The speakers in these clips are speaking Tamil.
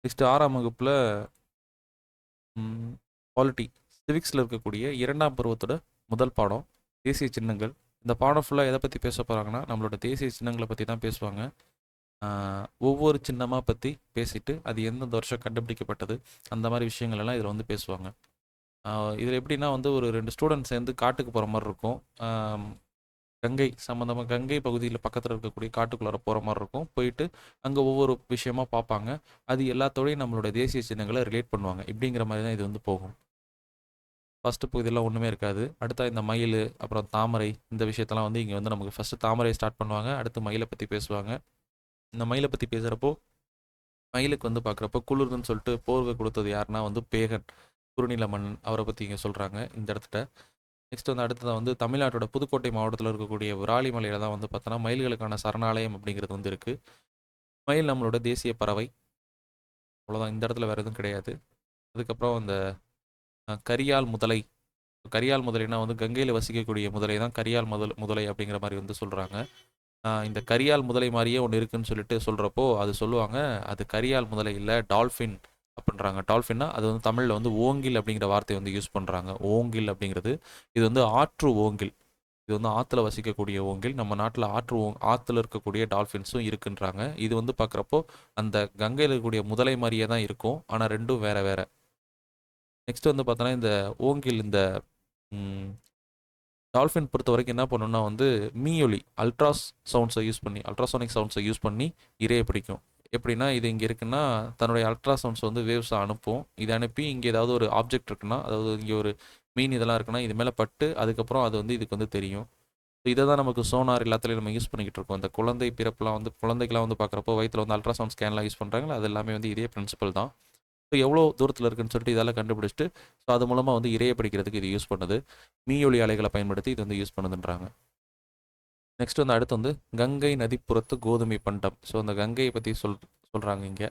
நெக்ஸ்ட் 6ஆம் வகுப்பில் பாலிட்டி சிவிக்ஸில் இருக்கக்கூடிய 2ஆம் பருவத்தோட முதல் பாடம் தேசிய சின்னங்கள். இந்த பாடம் ஃபுல்லாக எதை பற்றி பேச போகிறாங்கன்னா நம்மளோட தேசிய சின்னங்களை பற்றி தான் பேசுவாங்க. ஒவ்வொரு சின்னமாக பற்றி பேசிட்டு அது எந்தெந்த வருஷம் கண்டுபிடிக்கப்பட்டது அந்த மாதிரி விஷயங்கள் எல்லாம் இதில் வந்து பேசுவாங்க. இதில் எப்படின்னா வந்து ஒரு 2 ஸ்டூடெண்ட்ஸ் சேர்ந்து காட்டுக்கு போகிற மாதிரி இருக்கும். கங்கை சம்மந்தமாக கங்கை பகுதியில் பக்கத்தில் இருக்கக்கூடிய காட்டுக்குள்ளார போகிற மாதிரி இருக்கும். போயிட்டு அங்கே ஒவ்வொரு விஷயமா பார்ப்பாங்க. அது எல்லாத்தோடையும் நம்மளோட தேசிய சின்னங்களை ரிலேட் பண்ணுவாங்க. இப்படிங்கிற மாதிரி தான் இது வந்து போகும். ஃபஸ்ட்டு பகுதியெல்லாம் ஒன்றுமே இருக்காது. அடுத்தா இந்த மயில், அப்புறம் தாமரை, இந்த விஷயத்தெல்லாம் வந்து இங்கே வந்து நமக்கு ஃபஸ்ட்டு தாமரை ஸ்டார்ட் பண்ணுவாங்க. அடுத்து மயிலை பற்றி பேசுவாங்க. இந்த மயிலை பற்றி பேசுகிறப்போ மயிலுக்கு வந்து பார்க்குறப்போ குளிர்னு சொல்லிட்டு போர்வை கொடுத்தது யாருன்னா வந்து பேகன், குறுநில மன்னன். அவரை பற்றி இங்கே சொல்கிறாங்க இந்த இடத்துல. நெக்ஸ்ட் வந்து அடுத்ததான் வந்து தமிழ்நாட்டோட புதுக்கோட்டை மாவட்டத்தில் இருக்கக்கூடிய விராலிமலையில் தான் வந்து பார்த்தோன்னா மயில்களுக்கான சரணாலயம் அப்படிங்கிறது வந்து இருக்குது. மயில் நம்மளோட தேசிய பறவை. அவ்வளோதான், இந்த இடத்துல வேறு எதுவும் கிடையாது. அதுக்கப்புறம் அந்த கரியால் முதலை. கரியால் முதலைனா வந்து கங்கையில் வசிக்கக்கூடிய முதலை தான் கரியால் முதலை அப்படிங்கிற மாதிரி வந்து சொல்கிறாங்க. இந்த கரியால் முதலை மாதிரியே ஒன்று இருக்குன்னு சொல்லிட்டு சொல்கிறப்போ அது சொல்லுவாங்க, அது கரியால் முதலை இல்லை, டால்ஃபின் அப்படின்றாங்க. டால்ஃபின்னா அது வந்து தமிழில் வந்து ஓங்கில் அப்படிங்கிற வார்த்தையை வந்து யூஸ் பண்ணுறாங்க. ஓங்கில் அப்படிங்கிறது இது வந்து ஆற்று ஓங்கில். இது வந்து ஆற்றுல வசிக்கக்கூடிய ஓங்கில். நம்ம நாட்டில் ஆற்றுல இருக்கக்கூடிய டால்ஃபின்ஸும் இருக்குன்றாங்க. இது வந்து பார்க்குறப்போ அந்த கங்கையில் இருக்கக்கூடிய முதலை மாதிரியே தான் இருக்கும், ஆனால் ரெண்டும் வேற வேற. நெக்ஸ்ட் வந்து பார்த்தோன்னா இந்த ஓங்கில் இந்த டால்ஃபின் பொறுத்த வரைக்கும் என்ன பண்ணணும்னா வந்து மீயொலி அல்ட்ராசானிக் சவுண்ட்ஸை யூஸ் பண்ணி இரையை பிடிக்கும். எப்படின்னா இது இங்கே இருக்குன்னா தன்னுடைய அல்ட்ராசவுண்ட்ஸ் வந்து வேவ்ஸை அனுப்பும். இதை அனுப்பி இங்கே ஏதாவது ஒரு ஆப்ஜெக்ட் இருக்குன்னா, அதாவது இங்கே ஒரு மீன் இதெல்லாம் இருக்குன்னா இது மேலே பட்டு அதுக்கப்புறம் அது வந்து இதுக்கு வந்து தெரியும். இதை தான் நமக்கு சோனார் எல்லாத்துலேயும் நம்ம யூஸ் பண்ணிக்கிட்டு இருக்கோம். இந்த குழந்தை பிறப்புலாம் வந்து குழந்தைக்கெலாம் வந்து பார்க்குறப்போ வயிற்றில் வந்து அல்ட்ராசவுண்ட் ஸ்கேன்லாம் யூஸ் பண்ணுறாங்களா, அது எல்லாமே வந்து இதே பிரின்சிபல் தான். ஸோ எவ்வளோ தூரத்தில் இருக்குன்னு சொல்லிட்டு இதெல்லாம் கண்டுபிடிச்சிட்டு ஸோ அது மூலமாக வந்து இரையை பிடிக்கிறதுக்கு இது யூஸ் பண்ணுது. மீயொலி அலைகளை பயன்படுத்தி இது வந்து யூஸ் பண்ணுதுன்றாங்க. நெக்ஸ்ட் வந்து அடுத்து வந்து கங்கை நதிப்புறத்து கோதுமை பண்டம். ஸோ அந்த கங்கையை பற்றி சொல்கிறாங்க இங்கே.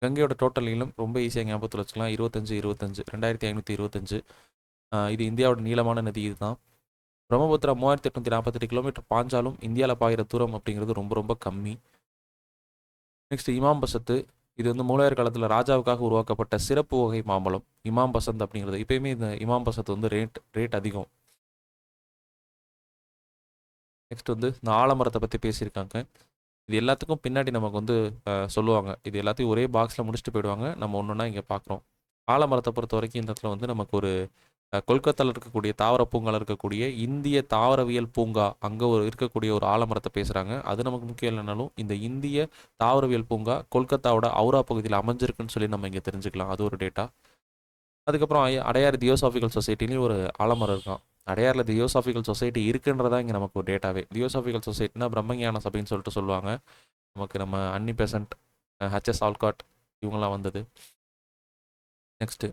கங்கையோட டோட்டல் நீளம் ரொம்ப ஈஸியாக ஞாபகத்தில் வச்சுக்கலாம், 2525 இது இந்தியாவோட நீளமான நதி இதுதான். பிரம்மபுத்திரா 3848 கிலோமீட்டர் பாஞ்சாலும் இந்தியாவில் பாயிற தூரம் அப்படிங்கிறது ரொம்ப ரொம்ப கம்மி. நெக்ஸ்ட் இமாம் பசத்து. இது வந்து முகலாயர் காலத்தில் ராஜாவுக்காக உருவாக்கப்பட்ட சிறப்பு வகை மாம்பழம் இமாம் பசந்த் அப்படிங்கிறது. இப்பயுமே இந்த இமாம் பசந்த் வந்து ரேட் அதிகம். நெக்ஸ்ட் வந்து இந்த ஆலமரத்தை பற்றி பேசியிருக்காங்க. இது எல்லாத்துக்கும் பின்னாடி நமக்கு வந்து சொல்லுவாங்க. இது எல்லாத்தையும் ஒரே பாக்ஸில் முடிச்சுட்டு போயிடுவாங்க. நம்ம ஒன்று ஒன்றா இங்கே பார்க்குறோம். ஆலமரத்தை பொறுத்த வரைக்கும் இந்த இடத்துல வந்து நமக்கு ஒரு கொல்கத்தாவில் இருக்கக்கூடிய தாவர பூங்காவில் இருக்கக்கூடிய இந்திய தாவரவியல் பூங்கா அங்கே இருக்கக்கூடிய ஒரு ஆலமரத்தை பேசுகிறாங்க. அது நமக்கு முக்கியம் இல்லைனாலும் இந்த இந்திய தாவரவியல் பூங்கா கொல்கத்தாவோட ஔரா பகுதியில் அமைஞ்சிருக்குன்னு சொல்லி நம்ம இங்கே தெரிஞ்சுக்கலாம். அது ஒரு டேட்டா. அதுக்கப்புறம் அடையார் தியோசாஃபிக்கல் சொசைட்டிலையும் ஒரு ஆலமரம் இருக்கான். அடையாரில் தியோசாஃபிக்கல் சொசைட்டி இருக்குன்றதா இங்கே நமக்கு ஒரு டேட்டாவே. தியோசாஃபிக்கல் சொசைட்டினா பிரம்மஞான சபைன்னு சொல்லிட்டு சொல்லுவாங்க. நமக்கு நம்ம அன்னி பெசன்ட், ஹெச்எஸ் ஆல்காட் இவங்கெல்லாம் வந்தது. நெக்ஸ்ட்டு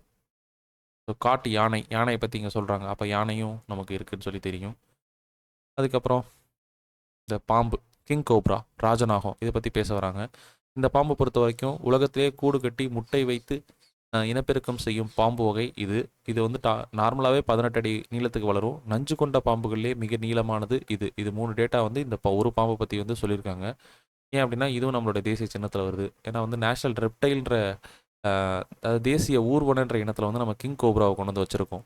காட்டு யானையை பற்றி இங்கே சொல்கிறாங்க. அப்போ யானையும் நமக்கு இருக்குதுன்னு சொல்லி தெரியும். அதுக்கப்புறம் இந்த பாம்பு கிங் கோப்ரா, ராஜநாகம், இதை பற்றி பேச வராங்க. இந்த பாம்பை பொறுத்த வரைக்கும் உலகத்திலே கூடு கட்டி முட்டை வைத்து இனப்பெருக்கம் செய்யும் பாம்பு வகை இது. இது வந்து நார்மலாகவே 18 அடி நீளத்துக்கு வளரும். நஞ்சு கொண்ட பாம்புகளிலே மிக நீளமானது இது. இது 3 டேட்டா வந்து இந்த ஒரு பாம்பை பற்றி வந்து சொல்லியிருக்காங்க. ஏன் அப்படின்னா இதுவும் நம்மளோட தேசிய சின்னத்தில் வருது. ஏன்னா வந்து நேஷனல் ரெப்டைல்ன்ற தேசிய ஊர்வனன்ற இனத்தில் வந்து நம்ம கிங் கோப்ராவை கொண்டு வந்து வச்சுருக்கோம்.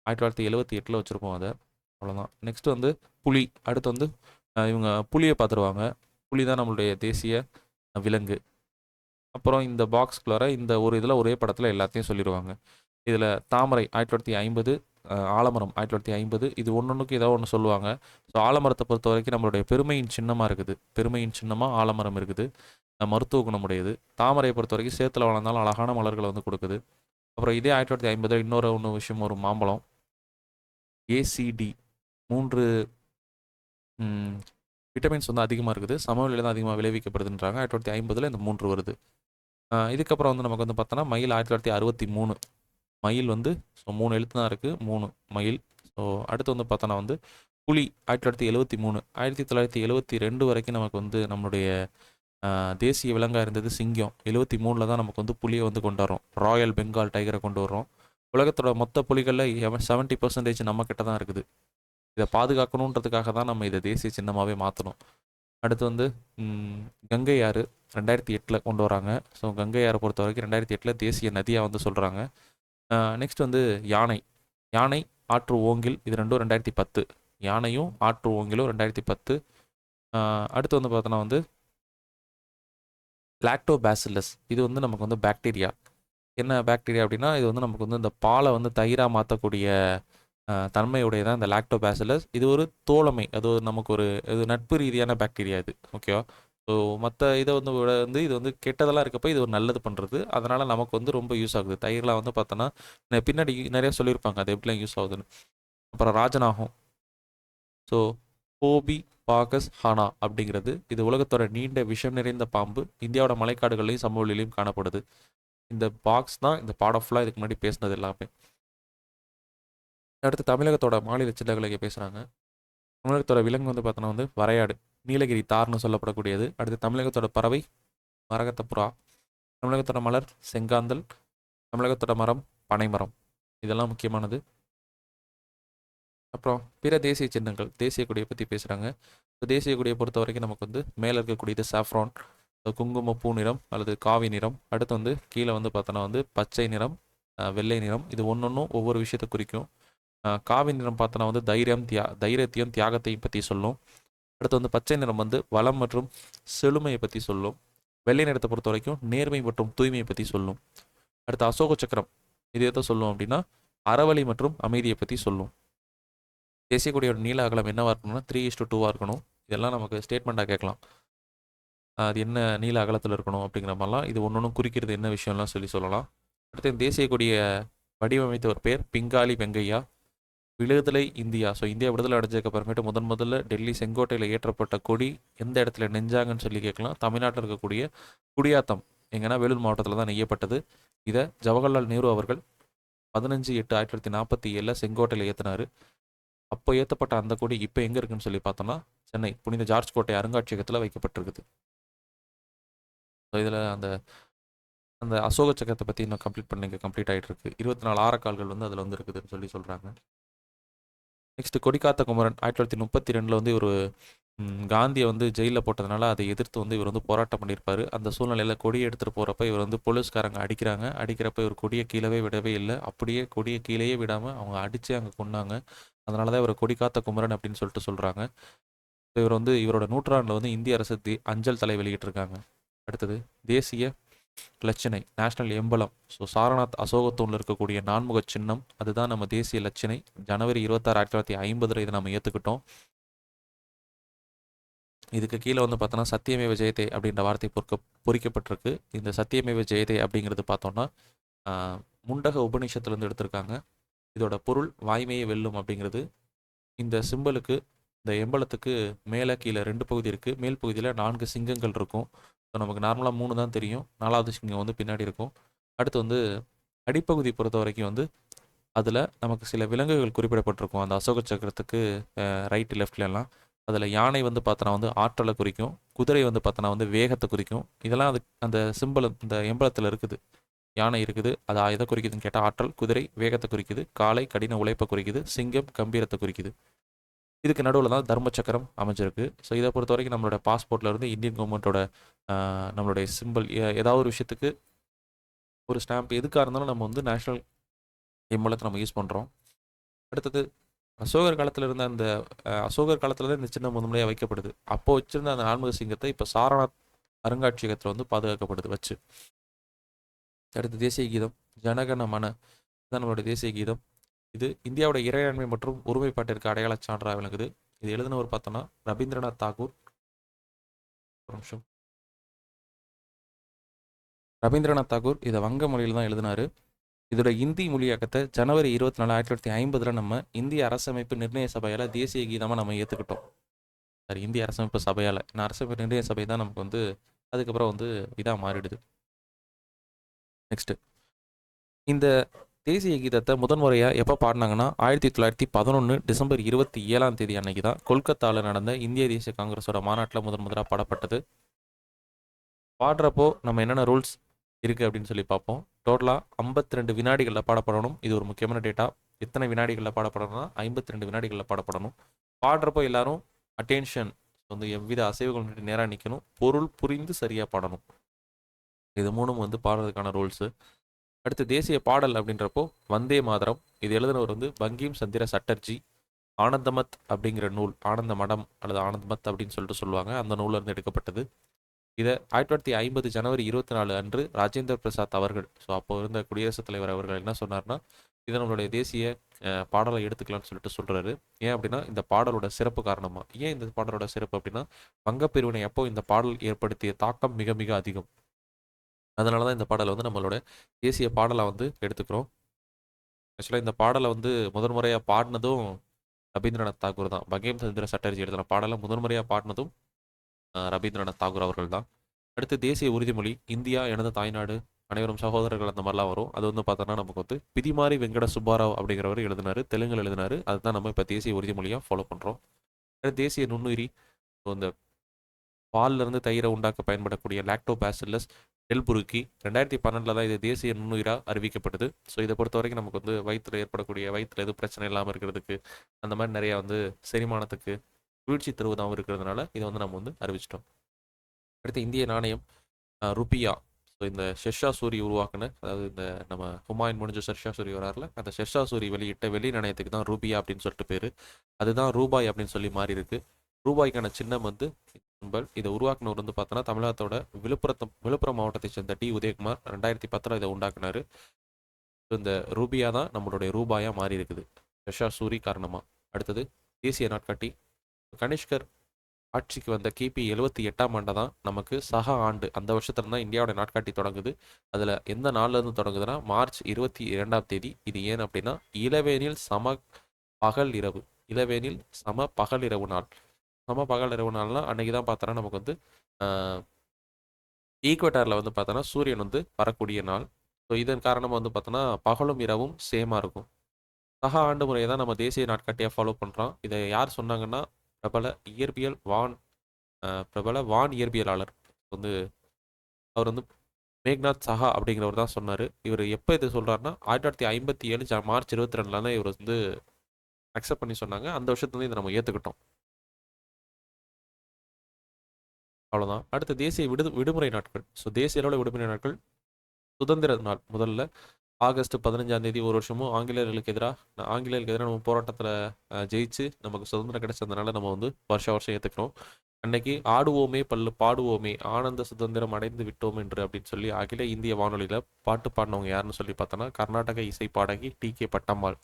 1978 வச்சுருப்போம் அதை. அவ்வளோதான். நெக்ஸ்ட் வந்து புலி. அடுத்து வந்து இவங்க புலியை பார்த்துருவாங்க. புலி தான் நம்மளுடைய தேசிய விலங்கு. அப்புறம் இந்த பாக்ஸ்குள்ளார இந்த ஒரு இதில் ஒரே படத்தில் எல்லாத்தையும் சொல்லிடுவாங்க. இதில் தாமரை 1950, ஆலமரம் 1950, இது ஒன்றுக்கு ஏதோ ஒன்று சொல்லுவாங்க. ஸோ ஆலமரத்தை பொறுத்த வரைக்கும் நம்மளுடைய பெருமையின் சின்னமாக இருக்குது. பெருமையின் சின்னமாக ஆலமரம் இருக்குது. மருத்துவ குணமுடையது. தாமரையை பொறுத்த வரைக்கும் சேத்துல வளர்ந்தாலும் அழகான மலர்களை வந்து கொடுக்குது. அப்புறம் இதே 1950 இன்னொரு விஷயம், ஒரு மாம்பழம் ACD 3 விட்டமின்ஸ் வந்து அதிகமாக இருக்குது. சமவெளியில் தான் அதிகமாக விளைவிக்கப்படுதுன்றாங்க. 1950 இந்த 3 வருது. இதுக்கப்புறம் வந்து நமக்கு வந்து பார்த்தோன்னா மயில் 1963. மயில் வந்து ஸோ 3 எழுத்து தான் இருக்குது, 3 மயில். ஸோ அடுத்து வந்து பார்த்தோன்னா வந்து புலி 1973. 1972 வரைக்கும் நமக்கு வந்து நம்மளுடைய தேசிய விலங்காக இருந்தது சிங்கம். 73 தான் நமக்கு வந்து புலியை வந்து கொண்டு வரோம். ராயல் பெங்கால் டைகரை கொண்டு வரோம். உலகத்தோட மொத்த புலிகளில் 70% நம்ம கிட்ட தான் இருக்குது. இதை பாதுகாக்கணுன்றதுக்காக தான் நம்ம இதை தேசிய சின்னமாகவே மாற்றணும். அடுத்து வந்து கங்கை ஆறு. 2008 கொண்டு வராங்க. ஸோ கங்கை ஆறை பொறுத்த வரைக்கும் 2008 தேசிய நதியாக வந்து சொல்கிறாங்க. நெக்ஸ்ட் வந்து யானை. யானை ஆற்று ஓங்கில் இது ரெண்டும் 2010. யானையும் ஆற்று ஓங்கிலும் 2010. அடுத்து வந்து பார்த்தோன்னா வந்து லாக்டோபாசிலஸ். இது வந்து நமக்கு வந்து பாக்டீரியா. என்ன பாக்டீரியா அப்படின்னா, இது வந்து நமக்கு வந்து இந்த பாலை வந்து தயிராக மாற்றக்கூடிய தன்மையுடையதான் இந்த லாக்டோபாசிலஸ். இது ஒரு தோழமை, அது ஒரு நமக்கு ஒரு இது நட்பு ரீதியான பாக்டீரியா இது. ஓகேவா? ஸோ மற்ற இதை வந்து விட வந்து இது வந்து கெட்டதெல்லாம் இருக்கப்போ இது ஒரு நல்லது பண்ணுறது. அதனால் நமக்கு வந்து ரொம்ப யூஸ் ஆகுது. தயிர்லாம் வந்து பார்த்தோன்னா பின்னாடி நிறைய சொல்லியிருப்பாங்க அது எப்படிலாம் யூஸ் ஆகுதுன்னு. அப்புறம் ராஜநாகம். ஸோ போபி பாகஸ் ஹானா அப்படிங்கிறது இது உலகத்தோட நீண்ட விஷம் நிறைந்த பாம்பு. இந்தியாவோட மலைக்காடுகள்லையும் சமவெளியிலையும் காணப்படுது. இந்த பாக்ஸ் தான் இந்த பாடம் ஃபுல்லாக இதுக்கு முன்னாடி பேசினது எல்லாமே. அடுத்து தமிழகத்தோட மாநில சின்னங்களை பேசுகிறாங்க. தமிழகத்தோட விலங்கு வந்து பார்த்தோன்னா வந்து வரையாடு, நீலகிரி தார்னு சொல்லப்படக்கூடியது. அடுத்து தமிழகத்தோட பறவை மரகத்தப்புறா. தமிழகத்தோட மலர் செங்காந்தல். தமிழகத்தோட மரம் பனைமரம். இதெல்லாம் முக்கியமானது. அப்புறம் பிற தேசிய சின்னங்கள், தேசிய கொடியை பற்றி பேசுகிறாங்க. இப்போ தேசிய கொடியை பொறுத்த வரைக்கும் நமக்கு வந்து மேலே இருக்கக்கூடியது சாஃப்ரான், குங்குமப்பூ நிறம் அல்லது காவி நிறம். அடுத்து வந்து கீழே வந்து பார்த்தோன்னா வந்து பச்சை நிறம், வெள்ளை நிறம். இது ஒவ்வொன்றும் ஒவ்வொரு விஷயத்தை குறிக்கும். காவி நிறம் பார்த்தோன்னா வந்து தைரியத்தையும் தியாகத்தையும் பற்றி சொல்லும். அடுத்து வந்து பச்சை நிறம் வந்து வளம் மற்றும் செழுமையை பற்றி சொல்லும். வெள்ளை நிறத்தை பொறுத்த வரைக்கும் நேர்மை மற்றும் தூய்மையை பற்றி சொல்லும். அடுத்து அசோக சக்கரம், இது எதை சொல்லும் அப்படின்னா அறவழி மற்றும் அமைதியை பற்றி சொல்லும். தேசிய கொடியோட நீள அகலம் என்னவாக இருக்கணும்னா 3:2 இருக்கணும். இதெல்லாம் நமக்கு ஸ்டேட்மெண்ட்டாக கேட்கலாம். அது என்ன நீள அகலத்தில் இருக்கணும் அப்படிங்கிற மாதிரிலாம் இது ஒன்று குறிக்கிறது என்ன விஷயம்லாம் சொல்லலாம். அடுத்து தேசிய கொடியை வடிவமைத்தவர் பேர் பிங்காலி வெங்கையா. விடுதலை இந்தியா, ஸோ இந்தியா விடுதலை அடைஞ்சதுக்கு அப்புறமேட்டு முதல்ல டெல்லி செங்கோட்டையில் ஏற்றப்பட்ட கொடி எந்த இடத்துல நெஞ்சாங்கன்னு சொல்லி கேட்கலாம். தமிழ்நாட்டில் இருக்கக்கூடிய குடியாத்தம் எங்கன்னா வேலூர் மாவட்டத்தில் தான் நெய்யப்பட்டது. இதை ஜவஹர்லால் நேரு அவர்கள் 15/8/1947 செங்கோட்டையில் ஏற்றினார். அப்போ ஏற்றப்பட்ட அந்த கொடி இப்போ எங்கே இருக்குன்னு சொல்லி பார்த்தோம்னா சென்னை புனித ஜார்ஜ் கோட்டை அருங்காட்சியகத்தில் வைக்கப்பட்டிருக்குது. ஸோ இதில் அந்த அந்த அசோக சக்கரத்தை பற்றி இன்னும் கம்ப்ளீட் ஆகிட்டு இருக்கு. 24 ஆரக்கால்கள் வந்து அதில் வந்து இருக்குதுன்னு சொல்கிறாங்க. நெக்ஸ்ட் கொடிக்காத்த குமரன் 1932 வந்து ஒரு காந்தியை வந்து ஜெயிலில் போட்டதுனால அதை எதிர்த்து வந்து இவர் வந்து போராட்டம் பண்ணியிருப்பார். அந்த சூழ்நிலையில் கொடியை எடுத்துகிட்டு போகிறப்ப இவர் வந்து போலீஸ்காரங்க அடிக்கிறப்ப இவர் கொடியை கீழவே விடவே இல்லை. அப்படியே கொடியை கீழேயே விடாமல் அவங்க அடித்து அங்கே கொண்டாங்க. அதனால தான் இவர் கொடிக்காத்த குமரன் அப்படின்னு சொல்கிறாங்க. இவர் வந்து இவரோட நூற்றாண்டில் வந்து இந்திய அரசு அஞ்சல் தலை வெளியிட்டிருக்காங்க. அடுத்தது தேசிய லட்சணை, நேஷனல் எம்பலம். ஸோ சாரநாத் அசோகத்தூணில் இருக்கக்கூடிய நான்முக சின்னம் அதுதான் நம்ம தேசிய லட்சணை. ஜனவரி 26, 1950 இதை நம்ம ஏற்றுக்கிட்டோம். இதுக்கு கீழே வந்து பார்த்தோன்னா சத்தியமேவ ஜெயதே அப்படின்ற வார்த்தை பொறிக்கப்பட்டிருக்கு. இந்த சத்தியமேவ ஜெயதே அப்படிங்கிறது பார்த்தோன்னா முண்டக உபநிஷத்துலேருந்து எடுத்திருக்காங்க. இதோட பொருள் வாய்மையை வெல்லும் அப்படிங்கிறது. இந்த சிம்பலுக்கு இந்த எம்பலத்துக்கு மேலே கீழே 2 பகுதி இருக்குது. மேல் பகுதியில் 4 சிங்கங்கள் இருக்கும். ஸோ நமக்கு நார்மலாக 3 தான் தெரியும். 4வது சிங்கம் வந்து பின்னாடி இருக்கும். அடுத்து வந்து அடிப்பகுதி பொறுத்த வரைக்கும் வந்து அதில் நமக்கு சில விலங்குகள் குறிப்பிடப்பட்டிருக்கும். அந்த அசோக சக்கரத்துக்கு ரைட்டு லெஃப்ட்லாம் அதில் யானை வந்து பார்த்தோன்னா வந்து ஆற்றலை குறிக்கும். குதிரை வந்து பார்த்தோன்னா வந்து வேகத்தை குறிக்கும். இதெல்லாம் அந்த சிம்பல் இந்த எம்பலத்தில் இருக்குது. யானை இருக்குது, அது எதை குறிக்குதுன்னு கேட்டால் ஆற்றல். குதிரை வேகத்தை குறிக்குது. காளை கடின உழைப்பை குறிக்குது. சிங்கம் கம்பீரத்தை குறிக்குது. இதுக்கு நடுவில் தான் தர்ம சக்கரம் அமைஞ்சிருக்கு. ஸோ இதை பொறுத்த வரைக்கும் நம்மளோட பாஸ்போர்ட்டில் இருந்து இந்தியன் கவர்மெண்ட்டோட நம்மளுடைய சிம்பிள் ஏதாவது ஒரு விஷயத்துக்கு ஒரு ஸ்டாம்ப் எதுக்காக இருந்தாலும் நம்ம வந்து நேஷ்னல் எம்பலத்தை நம்ம யூஸ் பண்ணுறோம். அடுத்தது அசோகர் காலத்தில் இருந்த அந்த அசோகர் காலத்தில் தான் இந்த சின்னம் முதன்முறையாக வைக்கப்படுது. அப்போ வச்சிருந்த அந்த நான்முக சிங்கத்தை இப்போ சாரநாத் அருங்காட்சியகத்தில் வந்து பாதுகாக்கப்படுது வச்சு. அடுத்து தேசிய கீதம் ஜனகண மன, இதுதான் நம்மளோட தேசிய கீதம். இது இந்தியாவோட இறையாண்மை மற்றும் ஒருமைப்பாட்டிற்கு அடையாள சான்றாக விளங்குது. இது எழுதினவர் பார்த்தோன்னா ரவீந்திரநாத் தாகூர். ஒரு நிமிஷம். ரவீந்திரநாத் தாகூர் இதை வங்க மொழியில் தான் எழுதினார். இதோட இந்தி மொழியாக்கத்தை ஜனவரி 24, 1950 நம்ம இந்திய அரசமைப்பு நிர்ணய சபையால் தேசிய கீதமாக நம்ம ஏற்றுக்கிட்டோம். சரி, இந்திய அரசமைப்பு சபையால், அரசமைப்பு நிர்ணய சபை தான் நமக்கு வந்து அதுக்கப்புறம் வந்து இதாக மாறிடுது. நெக்ஸ்ட்டு இந்த தேசிய கீதத்தை முதன்முறையாக எப்போ பாடினாங்கன்னா 1911 டிசம்பர் 27 அன்னைக்கு தான் கொல்கத்தாவில் நடந்த இந்திய தேசிய காங்கிரஸோட மாநாட்டில் முதலாக பாடப்பட்டது. பாடுறப்போ நம்ம என்னென்ன ரூல்ஸ் இருக்குது அப்படின்னு சொல்லி பார்ப்போம். டோட்டலாக 52 வினாடிகளில் பாடப்படணும். இது ஒரு முக்கியமான டேட்டா. எத்தனை வினாடிகளில் பாடப்படணும்னா 52 வினாடிகளில் பாடப்படணும். பாடுறப்போ எல்லாரும் அட்டென்ஷன், வந்து எவ்வித அசைவுகள் நேராக நிற்கணும், பொருள் புரிந்து சரியாக பாடணும். இது மூணும் வந்து பாடுறதுக்கான ரூல்ஸு. அடுத்து தேசிய பாடல் அப்படின்றப்போ வந்தே மாதரம். இது எழுதினவர் வந்து பங்கிம் சந்திர சட்டர்ஜி. ஆனந்தமத் அப்படிங்கிற நூல், ஆனந்த மடம் அல்லது ஆனந்தமத் அப்படின்னு சொல்லிட்டு சொல்லுவாங்க, அந்த நூலில் இருந்து எடுக்கப்பட்டது. இதை 1950 ஜனவரி 24 அன்று ராஜேந்திர பிரசாத் அவர்கள், ஸோ அப்போ இருந்த குடியரசுத் தலைவர் அவர்கள் என்ன சொன்னார்னா, இதை நம்மளுடைய தேசிய பாடலை எடுத்துக்கலாம்னு சொல்லிட்டு சொல்கிறாரு. ஏன் அப்படின்னா இந்த பாடலோட சிறப்பு காரணமாக. ஏன் இந்த பாடலோட சிறப்பு அப்படின்னா, வங்கப்பிரிவினை அப்போ இந்த பாடல் ஏற்படுத்திய தாக்கம் மிக மிக அதிகம். அதனால தான் இந்த பாடலை வந்து நம்மளோட தேசிய பாடலை வந்து எடுத்துக்கிறோம். ஆக்சுவலாக இந்த பாடலை வந்து முதன் முறையாக பாடினதும் ரவீந்திரநாத் தாகூர் தான். பங்கேம் சந்திர சட்டர்ஜி எழுதின பாடலை முதன்முறையாக பாடினதும் ரவீந்திரநாத் தாகூர் அவர்கள் தான். அடுத்து தேசிய உறுதிமொழி, இந்தியா எனது தாய்நாடு, அனைவரும் சகோதரர்கள், அந்த மாதிரிலாம் வரும். அது வந்து பார்த்தோன்னா நமக்கு வந்து பிதிமாரி வெங்கட சுப்பாராவ் அப்படிங்கிறவர் எழுதினார், தெலுங்கில் எழுதினார். அதுதான் நம்ம இப்போ தேசிய உறுதிமொழியாக ஃபாலோ பண்ணுறோம். அடுத்து தேசிய நுண்ணுயிரி, இந்த பாலிலிருந்து தயிரை உண்டாக்க பயன்படக்கூடிய லாக்டோபாசில்லஸ் டெல்புருக்கி 2012 தான் இது தேசிய நுண்ணுயிராக அறிவிக்கப்பட்டது. ஸோ இதை பொறுத்த வரைக்கும் நமக்கு வந்து வயிற்றில் ஏற்படக்கூடிய வயிற்றில் எதுவும் பிரச்சனை இல்லாமல் இருக்கிறதுக்கு, அந்த மாதிரி நிறையா வந்து செரிமானத்துக்கு குளிர்ச்சி தருவதாகவும் இருக்கிறதுனால இதை வந்து நம்ம வந்து அறிவிச்சிட்டோம். அடுத்து இந்திய நாணயம் ருபியா. ஸோ இந்த ஷெர்ஷா சூரி உருவாக்குன, அதாவது இந்த நம்ம ஹுமாயூன் முடிஞ்ச ஷெர்ஷா சூரி வராருல, அந்த ஷெர்ஷா சூரி வெளியிட்ட வெள்ளி நாணயத்துக்கு தான் ரூபியா அப்படின்னு சொல்லிட்டு பேர். அதுதான் ரூபாய் அப்படின்னு சொல்லி மாறி இருக்கு. ரூபாய்க்கான சின்னம் வந்து சிம்பல். இதை உருவாக்குனவர் வந்து பார்த்தோன்னா தமிழகத்தோட விழுப்புரம் மாவட்டத்தை சேர்ந்த டி உதயகுமார் 2010 இதை உண்டாக்குனாரு. இந்த ரூபியா தான் நம்மளுடைய ரூபாயாக மாறி இருக்குது ஷெர்ஷா சூரி காரணமாக. அடுத்தது தேசிய நாட்காட்டி. கனிஷ்கர் ஆட்சிக்கு வந்த கிபி 78ஆம் ஆண்டு தான் நமக்கு சக ஆண்டு, அந்த வருஷத்துல தான் இந்தியாவோட நாட்காட்டி தொடங்குது. அதில் எந்த நாள்ல இருந்து தொடங்குதுன்னா மார்ச் 22ஆம் தேதி. இது ஏன் அப்படின்னா இளவேனில் சம பகல் இரவு, இளவேனில் சம பகல் இரவு நாள். சம பகல் இரவு நாள்னா அன்னைக்கு தான் பார்த்தோன்னா நமக்கு வந்து ஈக்குவேட்டரில் வந்து பார்த்தோன்னா சூரியன் வந்து வரக்கூடிய நாள். ஸோ இதன் காரணமாக வந்து பார்த்தோன்னா பகலும் இரவும் சேமாக இருக்கும். சக ஆண்டு முறையை தான் நம்ம தேசிய நாட்காட்டியாக ஃபாலோ பண்ணுறோம். இதை யார் சொன்னாங்கன்னா பிரபல வான் இயற்பியலாளர் வந்து, அவர் வந்து மேக்நாத் சஹா அப்படிங்கிறவர் தான் சொன்னார். இவர் எப்போ இது சொல்கிறாருன்னா 1957 மார்ச் 22 தான் இவர் வந்து அக்செப்ட் பண்ணி சொன்னாங்க. அந்த வருஷத்துல இதை நம்ம ஏற்றுக்கிட்டோம். அவ்வளோதான். அடுத்த தேசிய விடுமுறை நாட்கள். ஸோ தேசிய அளவில் விடுமுறை நாட்கள், சுதந்திர நாள் முதல்ல ஆகஸ்ட் 15ஆம் தேதி ஒரு வருஷமும் ஆங்கிலேயர்களுக்கு எதிராக நம்ம போராட்டத்தில் ஜெயிச்சு நமக்கு சுதந்திரம் கிடைச்சதுனால நம்ம வந்து வருஷம் ஏற்றுக்கிறோம். அன்னைக்கு ஆடுவோமே பல்லு பாடுவோமே ஆனந்த சுதந்திரம் அடைந்து விட்டோம் என்று அப்படின்னு சொல்லி அகில இந்திய வானொலியில் பாட்டு பாடினவங்க யாருன்னு சொல்லி பார்த்தோன்னா கர்நாடக இசை பாடகி டி.கே. பட்டம்மாள்.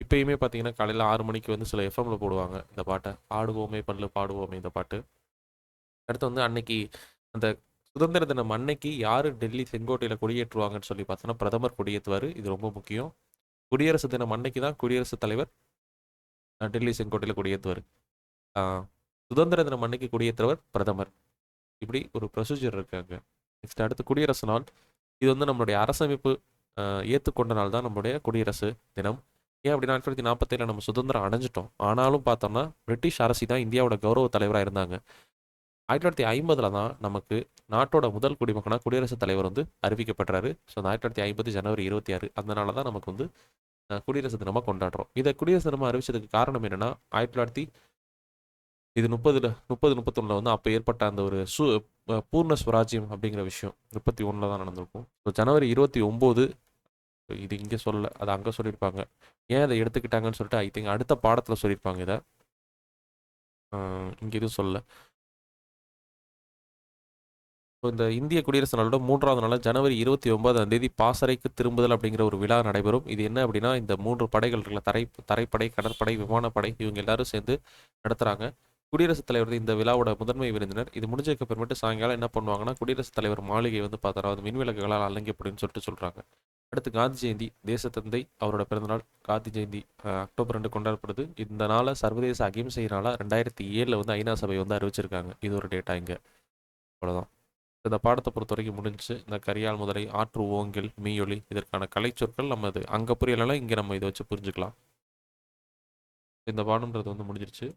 இப்பயுமே பார்த்தீங்கன்னா காலையில் 6 மணிக்கு வந்து சில எஃப்எம்ல போடுவாங்க இந்த பாட்டை, ஆடுவோமே பல்லு பாடுவோமே இந்த பாட்டு. அடுத்து வந்து அன்னைக்கு அந்த சுதந்திர தினம் அன்னைக்கு யார் டெல்லி செங்கோட்டையில் கொடியேற்றுவாங்கன்னு சொல்லி பார்த்தோன்னா பிரதமர் கொடியேற்றுவார். இது ரொம்ப முக்கியம். குடியரசு தினம் அன்னைக்கு தான் குடியரசுத் தலைவர் டெல்லி செங்கோட்டையில் கொடியேற்றுவார். சுதந்திர தினம் அன்னைக்கு கொடியேற்றுவர் பிரதமர். இப்படி ஒரு ப்ரொசீஜர் இருக்காங்க. நெக்ஸ்ட் அடுத்து குடியரசு நாள். இது வந்து நம்மளுடைய அரசமைப்பு ஏற்றுக்கொண்ட நாள் தான் நம்மளுடைய குடியரசு தினம். ஏன் அப்படின்னா 1947 நம்ம சுதந்திரம் அடைஞ்சிட்டோம். ஆனாலும் பார்த்தோம்னா பிரிட்டிஷ் அரசி தான் இந்தியாவோட கௌரவ தலைவராக இருந்தாங்க. 1950 தான் நமக்கு நாட்டோட முதல் குடிமகனாக குடியரசுத் தலைவர் வந்து அறிவிக்கப்பட்டாரு. ஸோ 1950 ஜனவரி 26, அதனால தான் நமக்கு வந்து குடியரசு தினமாக கொண்டாடுறோம். இதை குடியரசு தினமாக அறிவிச்சதுக்கு காரணம் என்னென்னா 1931 வந்து அப்போ ஏற்பட்ட அந்த ஒரு பூர்ண ஸ்வராஜ்யம் அப்படிங்கிற விஷயம் 31 தான் நடந்திருக்கும். ஸோ ஜனவரி 29, இது இங்கே சொல்லலை, அதை அங்கே சொல்லியிருப்பாங்க. ஏன் அதை எடுத்துக்கிட்டாங்கன்னு சொல்லிட்டு ஐ திங்க் அடுத்த பாடத்தில் சொல்லியிருப்பாங்க. இதை இங்கே எதுவும் சொல்லலை. இந்த இந்திய குடியரசு நாளோட 3வது நாள் ஜனவரி 29ஆம் தேதி பாசறைக்கு திரும்புதல் அப்படிங்கிற ஒரு விழா நடைபெறும். இது என்ன அப்படின்னா இந்த 3 படைகள் இருக்குல்ல, தரைப்படை, கடற்படை, விமானப்படை, இவங்க எல்லாரும் சேர்ந்து நடத்துகிறாங்க. குடியரசுத் தலைவர் இந்த விழாவோட முதன்மை விருந்தினர். இது முடிஞ்சதுக்கு அப்புறமேட்டு சாயங்காலம் என்ன பண்ணுவாங்கன்னா குடியரசுத் தலைவர் மாளிகை வந்து பார்த்தா அது மின்விளக்குகளால் அலங்கப்படுன்னு சொல்லிட்டு சொல்கிறாங்க. அடுத்து காந்தி ஜெயந்தி, தேசத்தந்தை அவரோட பிறந்தநாள் காந்தி ஜெயந்தி அக்டோபர் 2 கொண்டாடப்படுது. இந்த நாளை சர்வதேச அகிம்சை நாளாக 2007 வந்து ஐநா சபை வந்து அறிவிச்சிருக்காங்க. இது ஒரு டேட்டா இங்கே. அவ்வளோதான். இந்த பாடத்தை பொறுத்த வரைக்கும் முடிஞ்சு. இந்த கரியால் முதலை, ஆற்று ஓங்கில், மீயொலி இதற்கான கலை சொற்கள் நம்ம இது அங்கே புரியலைன்னா இங்கே நம்ம இதை வச்சு புரிஞ்சுக்கலாம். இந்த பாடம்ன்றது வந்து முடிஞ்சிருச்சு.